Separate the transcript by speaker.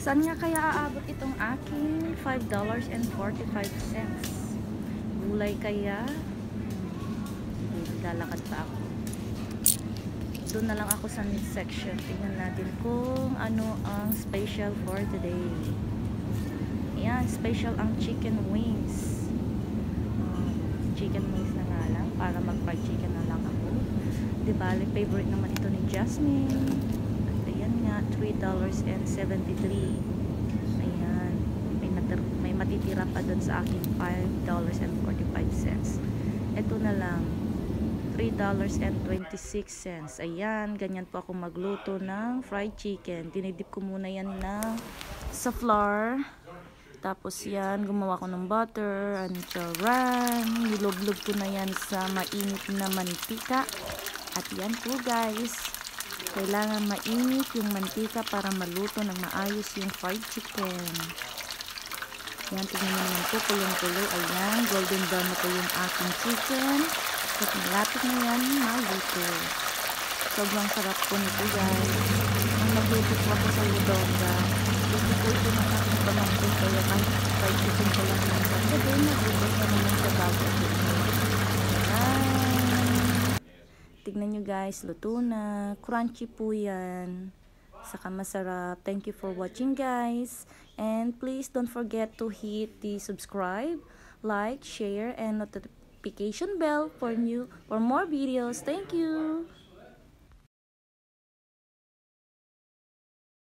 Speaker 1: Saan nga kaya aabot itong aking $5.45? Gulay kaya? Lalakad pa ako. Doon na lang ako sa meat section. Tingnan natin kung ano ang special for today. Ayan, special ang chicken wings. Chicken wings na nga lang. Para mag-fried chicken na lang ako. Diba, favorite naman ito ni Jasmine. Ayan nga, $3.73. Ayan, may matitira pa dun sa akin, $5.45. Ito na lang, $3.26. Ayan, ganyan po ako magluto ng fried chicken. Dinidip ko muna yan sa flour. Tapos yan, gumawa ko ng butter, and charan. Niloblog ko na yan sa mainit na mantika. At yan po guys, kailangan mainit yung mantika para maluto ng maayos yung fried chicken. Yan, tignan mo naman po, kulong-kulo. Ayan, golden brown na po yung aking chicken. At malapit na yan maluto. Sobrang sarap po nito guys. Ang magluto po ako sa Ludonga. Gusto po ito ng aking pamangkin. Kaya kahit fried chicken ko lang ng pagkabi, magluto na naman sa bago. Ayan. Tignan nyo guys, luto na. Crunchy po yan. Saka masarap. Thank you for watching guys. And please don't forget to hit the subscribe, like, share, and notification bell for more videos. Thank you.